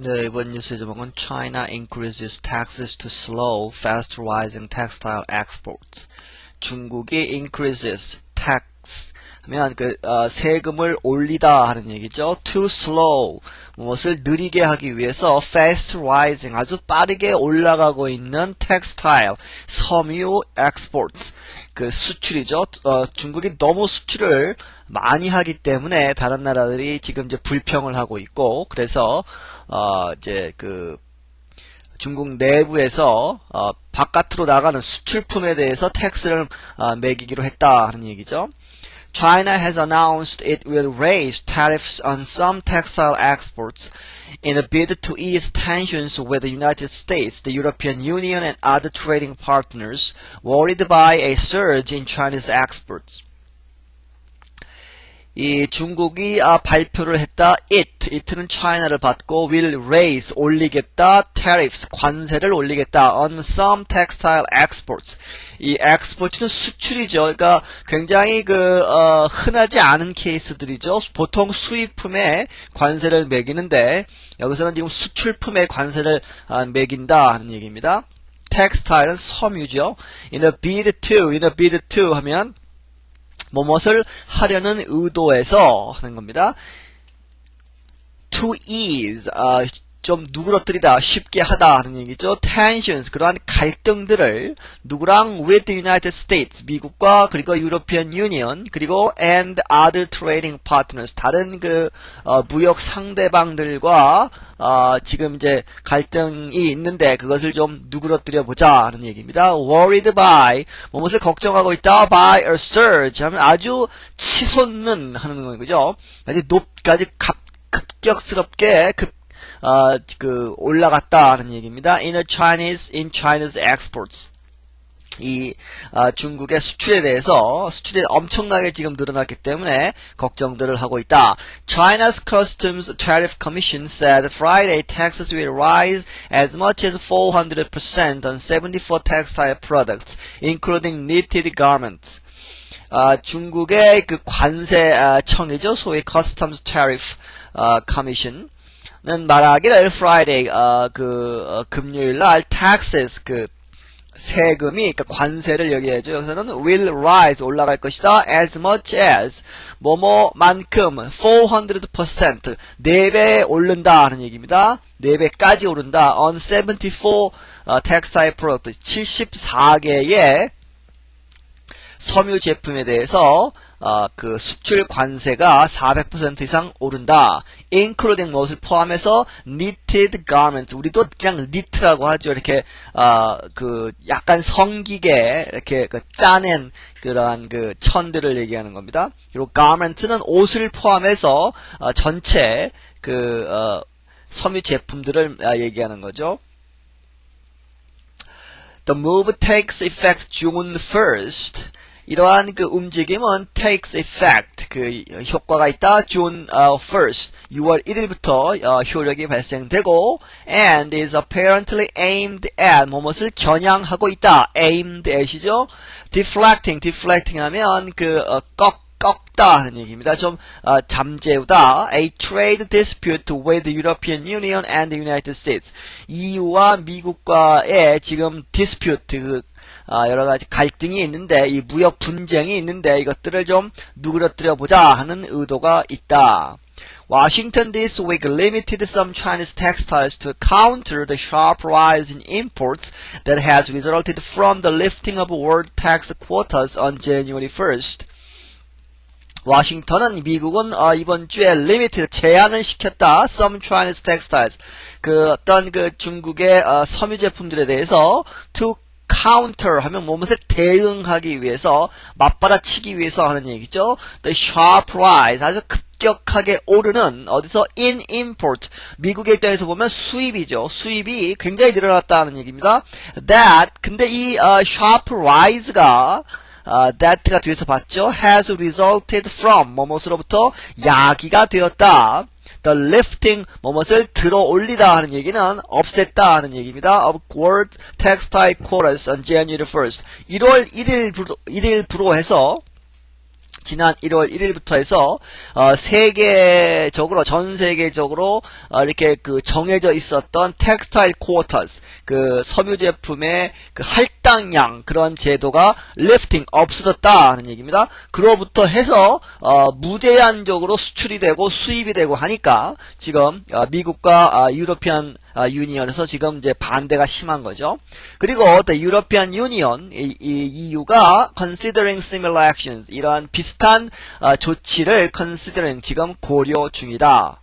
네, 이번 뉴스의 제목은 China increases taxes to slow fast rising textile exports. 중국이 increases tax 하면 세금을 올리다 하는 얘기죠. To slow 무엇을 느리게 하기 위해서 fast rising 아주 빠르게 올라가고 있는 textile 섬유 exports 수출이죠. 중국이 너무 수출을 많이 하기 때문에 다른 나라들이 지금 이제 불평을 하고 있고 그래서 중국 내부에서 바깥으로 나가는 수출품에 대해서 텍스를 매기기로 했다 하는 얘기죠. China has announced it will raise tariffs on some textile exports in a bid to ease tensions with the United States, the European Union, and other trading partners worried by a surge in Chinese exports. 이 중국이 발표를 했다. it는 China를 받고 will raise 올리겠다. tariffs 관세를 올리겠다. on some textile exports. 이 export는 수출이죠. 그러니까 굉장히 흔하지 않은 케이스들이죠. 보통 수입품에 관세를 매기는데 여기서는 지금 수출품에 관세를 매긴다 하는 얘기입니다. textile은 섬유죠. in a bid to 하면 무엇을 하려는 의도에서 하는 겁니다. To ease, 좀 누그러뜨리다, 쉽게 하다 하는 얘기죠. Tensions, 그러한 갈등들을 누구랑 with the United States, 미국과 그리고 European Union, 그리고 and other trading partners, 다른 무역 상대방들과 지금 이제 갈등이 있는데 그것을 좀 누그러뜨려 보자 하는 얘기입니다. Worried by, 무엇을 걱정하고 있다. By a surge, 하면 아주 치솟는 하는 거죠. 아주 급격스럽게 올라갔다 하는 얘기입니다. in China's exports. 이 중국의 수출에 대해서 수출이 엄청나게 지금 늘어났기 때문에 걱정들을 하고 있다. China's Customs Tariff Commission said Friday taxes will rise as much as 400% on 74 textile products, including knitted garments. 중국의 관세청이죠. 소위 Customs Tariff Commission. 는 말하기를 Friday 금요일 날 taxes 세금이 관세를 얘기하죠. 여기서는 will rise 올라갈 것이다. as much as 뭐뭐만큼 400% 4배 오른다 하는 얘기입니다. 4배까지 오른다. on 74 textile products 74개의 섬유 제품에 대해서 수출 관세가 400% 이상 오른다. including 무엇을 포함해서 knitted garments. 우리도 그냥 knit라고 하죠. 이렇게 약간 성기게 이렇게 짜낸 그러한 천들을 얘기하는 겁니다. 그리고 garment는 옷을 포함해서 전체 섬유 제품들을 얘기하는 거죠. The move takes effect June 1st. 이러한 움직임은 takes effect, 효과가 있다. June 1st, 6월 1일부터 효력이 발생되고 and is apparently aimed at, 무엇을 겨냥하고 있다. aimed at이죠. deflecting 하면 꺾다 하는 얘기입니다. 좀 잠재우다. A trade dispute with the European Union and the United States. EU와 미국과의 지금 dispute, 여러 가지 갈등이 있는데, 이 무역 분쟁이 있는데, 이것들을 좀 누그러뜨려 보자 하는 의도가 있다. Washington this week limited some Chinese textiles to counter the sharp rise in imports that has resulted from the lifting of world tax quotas on January 1st. 워싱턴은 미국은 이번 주에 limited 제한을 시켰다. Some Chinese textiles 어떤 중국의 섬유 제품들에 대해서 to counter 하면 무엇에 대응하기 위해서 맞받아치기 위해서 하는 얘기죠. The sharp rise 아주 급격하게 오르는 어디서 in import 미국의 입장에서 보면 수입이죠. 수입이 굉장히 늘어났다는 얘기입니다. That 근데 이 sharp rise가 that가 뒤에서 봤죠. has resulted from 뭐뭐로부터 야기가 되었다. The lifting 뭐뭇을 들어 올리다 하는 얘기는 없앴다 하는 얘기입니다. of world textile quotas on January 1st 1월 1일부로 해서 지난 1월 1일부터 해서 전 세계적으로 이렇게 그 정해져 있었던 텍스타일 쿼터스, 그 섬유 제품의 그 할당량 그런 제도가 lifting 없어졌다 하는 얘기입니다. 그로부터 해서 무제한적으로 수출이 되고 수입이 되고 하니까 지금 미국과 유로피안 유니언에서 지금 이제 반대가 심한 거죠. 그리고 the European Union, 이 EU가 considering similar actions, 이러한 비슷한 조치를 considering, 지금 고려 중이다.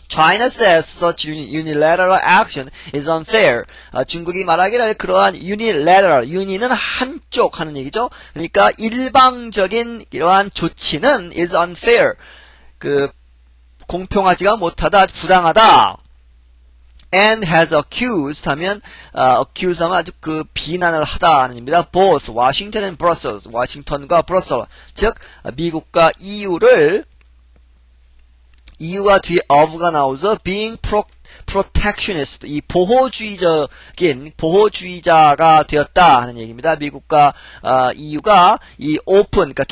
China says such unilateral action is unfair. 중국이 말하기를 그러한 unilateral, uni는 한쪽 하는 얘기죠. 그러니까 일방적인 이러한 조치는 is unfair, 그 공평하지가 못하다, 부당하다. And has accused 하면 accuse 하면 아주 그 비난을 하다는 얘기입니다. Both Washington and Brussels, 워싱턴과 브러셀, 즉 미국과 EU가 뒤에 of가 나오죠. Being protectionist, 이 보호주의자가 되었다 하는 얘기입니다. 미국과 EU가 이 open, 그러니까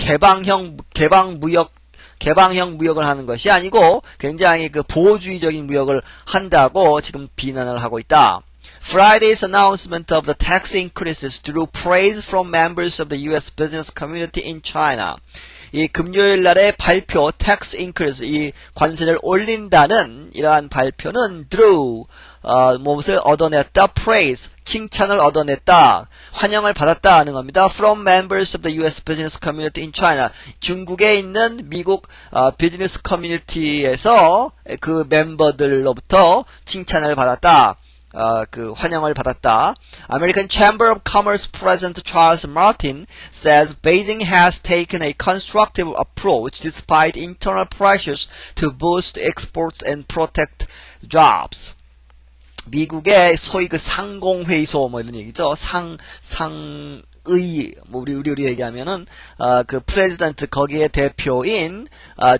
개방형 무역을 하는 것이 아니고 굉장히 그 보호주의적인 무역을 한다고 지금 비난을 하고 있다. Friday's announcement of the tax increases drew praise from members of the U.S. business community in China. 이 금요일 날의 발표, tax increase, 이 관세를 올린다는 이러한 발표는 drew, 무엇을 얻어냈다, praise, 칭찬을 얻어냈다, 환영을 받았다 하는 겁니다. From members of the U.S. business community in China. 중국에 있는 미국 비즈니스 커뮤니티에서 그 멤버들로부터 칭찬을 받았다. 그 환영을 받았다. American Chamber of Commerce President Charles Martin says Beijing has taken a constructive approach despite internal pressures to boost exports and protect jobs. 미국의 소위 그 상공회의소 뭐 이런 얘기죠. 우리 얘기하면은 그 프레지던트 거기에 대표인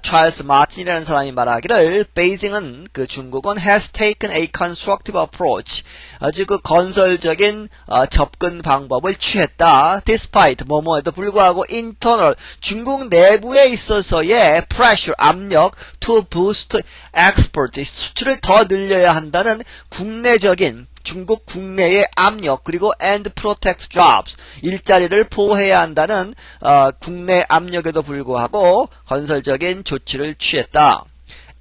찰스 마틴이라는 사람이 말하기를 베이징은 그 중국은 has taken a constructive approach, 아주 그 건설적인 접근 방법을 취했다. despite 뭐뭐에도 불구하고 internal, 중국 내부에 있어서의 pressure, 압력 to boost export, 수출을 더 늘려야 한다는 국내적인 중국 국내의 압력, 그리고 and protect jobs, 일자리를 보호해야 한다는 국내 압력에도 불구하고 건설적인 조치를 취했다.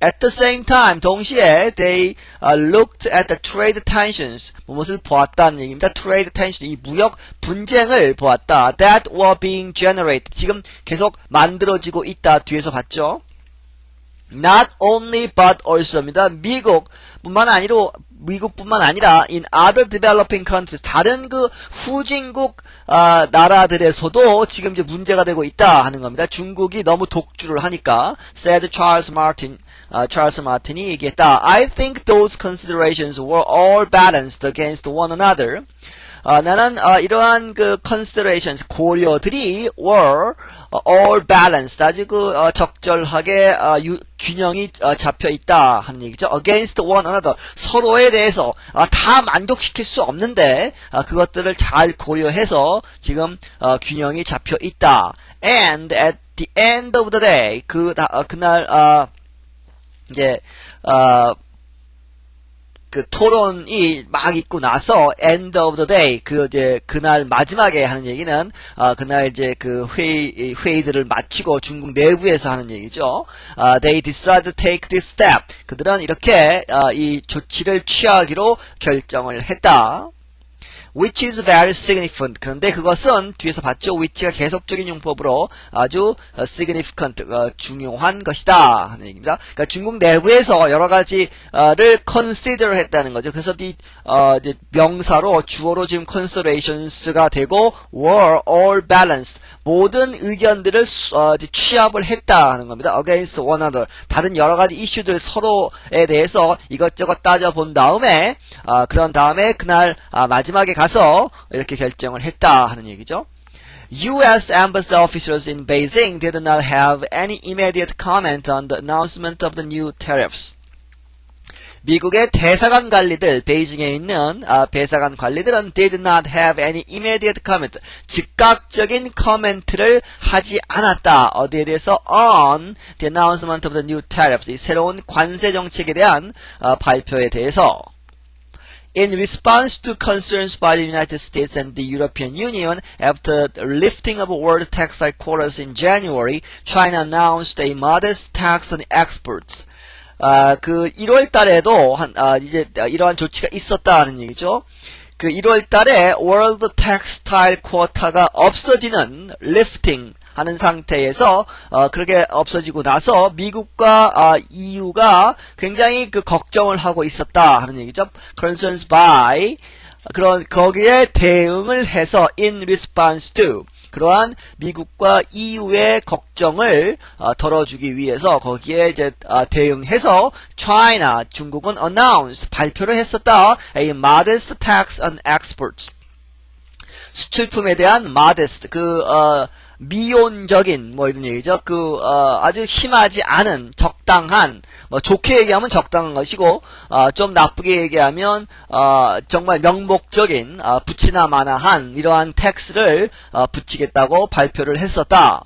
At the same time, 동시에 they looked at the trade tensions, 무엇을 보았다는 얘기입니다. trade tension, 이 무역 분쟁을 보았다. that were being generated, 지금 계속 만들어지고 있다. 뒤에서 봤죠. Not only but also입니다. 미국뿐만 아니라 in other developing countries, 다른 그 후진국 나라들에서도 지금 이제 문제가 되고 있다 하는 겁니다. 중국이 너무 독주를 하니까. said Charles Martin이 얘기했다. I think those considerations were all balanced against one another. 나는 이러한 그 considerations, 고려들이 were all balanced, 아주 그 적절하게 균형이 잡혀 있다 하는 얘기죠. against one another, 서로에 대해서 다 만족시킬 수 없는데 그것들을 잘 고려해서 지금 균형이 잡혀 있다. And at the end of the day, 그날 이제 그 토론이 막 있고 나서 end of the day, 그날 마지막에 하는 얘기는 그날 이제 그 회의들을 마치고 중국 내부에서 하는 얘기죠. They decided to take this step. 그들은 이렇게 이 조치를 취하기로 결정을 했다. Which is very significant. 그런데 그것은 뒤에서 봤죠. which가 계속적인 용법으로 아주 significant, 중요한 것이다 하는 얘기입니다. 그러니까 중국 내부에서 여러 가지를 consider 했다는 거죠. 그래서 이 명사로 주어로 지금 considerations가 되고 were all balanced, 모든 의견들을 취합을 했다 하는 겁니다. against one another, 다른 여러 가지 이슈들 서로에 대해서 이것저것 따져본 다음에 그런 다음에 그날 마지막에 가서 이렇게 결정을 했다 하는 얘기죠. U.S. embassy officials in Beijing did not have any immediate comment on the announcement of the new tariffs. 미국의 대사관 관리들, 베이징에 있는 대사관 관리들은 did not have any immediate comment, 즉각적인 코멘트를 하지 않았다. 어디에 대해서? on the announcement of the new tariffs, 이 새로운 관세 정책에 대한 발표에 대해서. In response to concerns by the United States and the European Union after the lifting of world textile quotas in January, China announced a modest tax on exports. 그 1월 달에도 이제 이러한 조치가 있었다는 얘기죠. 그 1월 달에 월드 텍스타일 쿼타가 없어지는 lifting 하는 상태에서 그렇게 없어지고 나서 미국과 EU가 굉장히 그 걱정을 하고 있었다 하는 얘기죠. Concerns by 그런 거기에 대응을 해서 in response to 그러한 미국과 EU의 걱정을 덜어주기 위해서 거기에 이제 대응해서 China 중국은 announced 발표를 했었다. A modest tax on exports 수출품에 대한 modest 미온적인 이런 얘기죠. 아주 심하지 않은 적당한 좋게 얘기하면 적당한 것이고 좀 나쁘게 얘기하면 정말 명목적인 붙이나 마나한 이러한 텍스를 붙이겠다고 발표를 했었다.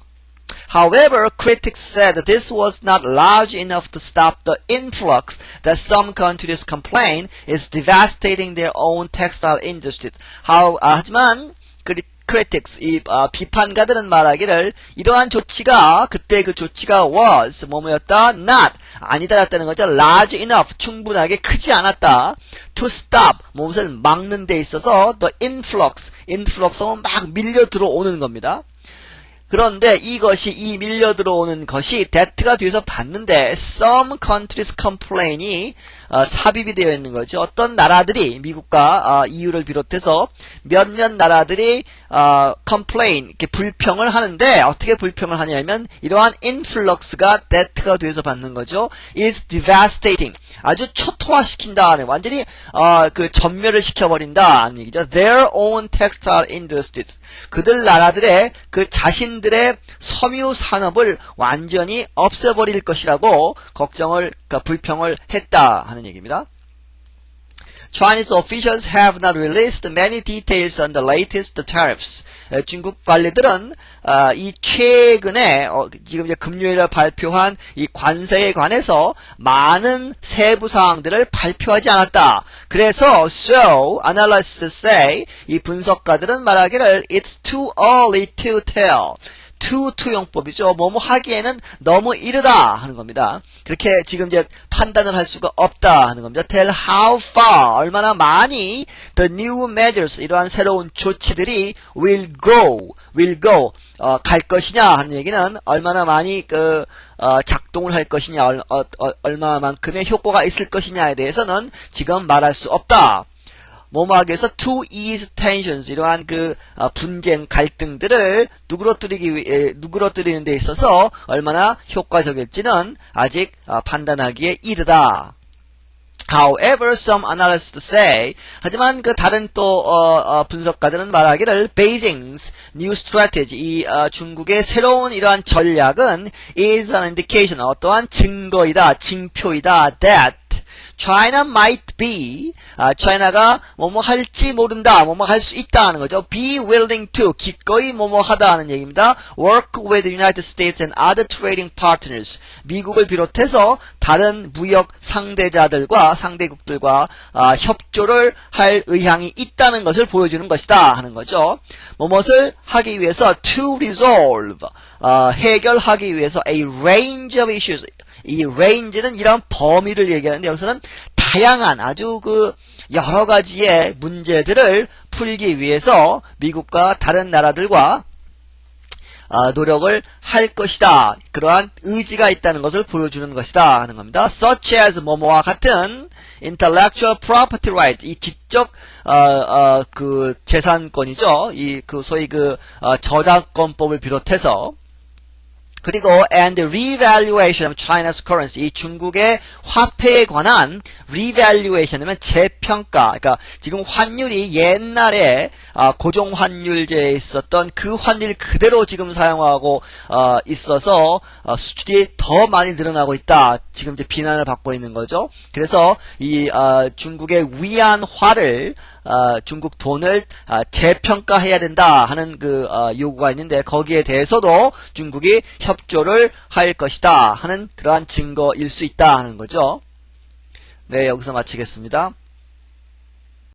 However, critics said this was not large enough to stop the influx that some countries complain is devastating their own textile industries. 하지만 critics, 비판가들은 말하기를 이러한 조치가 그때 그 조치가 was 뭐였다? not 아니다였다는 거죠. large enough 충분하게 크지 않았다. to stop 무엇을 막는 데 있어서 the influx는 막 밀려 들어오는 겁니다. 그런데 이 밀려 들어오는 것이 that가 뒤에서 봤는데 some countries complain이 삽입이 되어 있는 거죠. 어떤 나라들이 미국과 EU를 비롯해서 몇몇 나라들이 complain 이렇게 불평을 하는데 어떻게 불평을 하냐면 이러한 influx가 that가 뒤에서 받는 거죠. is devastating 아주 초토화시킨다 하는 완전히 그 전멸을 시켜버린다는 얘기죠. Their own textile industries 그들 나라들의 그 자신들의 섬유 산업을 완전히 없애버릴 것이라고 불평을 했다 하는 얘기입니다. Chinese officials have not released many details on the latest tariffs. 중국 관리들은 이 최근에 지금 이제 금요일에 발표한 이 관세에 관해서 많은 세부 사항들을 발표하지 않았다. 그래서 so analysts say 이 분석가들은 말하기를 it's too early to tell. 투용법이죠. 뭐뭐 하기에는 너무 이르다 하는 겁니다. 그렇게 지금 이제 판단을 할 수가 없다 하는 겁니다. Tell how far 얼마나 많이 the new measures 이러한 새로운 조치들이 will go 갈 것이냐 하는 얘기는 얼마나 많이 작동을 할 것이냐 얼마만큼의 효과가 있을 것이냐에 대해서는 지금 말할 수 없다. 뭐뭐하기 위해서 to ease tensions 이러한 분쟁 갈등들을 누그러뜨리는 데 있어서 얼마나 효과적일지는 아직 판단하기에 이르다. However, some analysts say 하지만 다른 또 분석가들은 말하기를 Beijing's new strategy 이 중국의 새로운 이러한 전략은 is an indication 어떠한 증거이다, 징표이다 that China might be China가 뭐뭐 할지 모른다, 뭐뭐 할 수 있다 하는 거죠. Be willing to 기꺼이 뭐뭐 하다 하는 얘기입니다. Work with the United States and other trading partners 미국을 비롯해서 다른 무역 상대국들과 협조를 할 의향이 있다는 것을 보여주는 것이다 하는 거죠. 뭐뭇을 하기 위해서 to resolve 해결하기 위해서 a range of issues 이 range는 이런 범위를 얘기하는데 여기서는 다양한 아주 여러 가지의 문제들을 풀기 위해서 미국과 다른 나라들과 노력을 할 것이다. 그러한 의지가 있다는 것을 보여주는 것이다 하는 겁니다. Such as 뭐뭐와 같은 intellectual property right 이 지적 재산권이죠. 소위 저작권법을 비롯해서 그리고 and revaluation of China's currency, 이 중국의 화폐에 관한 revaluation이면 재평가. 그러니까 지금 환율이 옛날에 고종 환율제에 있었던 그 환율 그대로 지금 사용하고 있어서 수출이 더 많이 늘어나고 있다. 지금 이제 비난을 받고 있는 거죠. 그래서 이 중국의 위안화를 중국 돈을 재평가해야 된다 하는 그 요구가 있는데 거기에 대해서도 중국이 협조를 할 것이다 하는 그러한 증거일 수 있다 하는 거죠. 네, 여기서 마치겠습니다.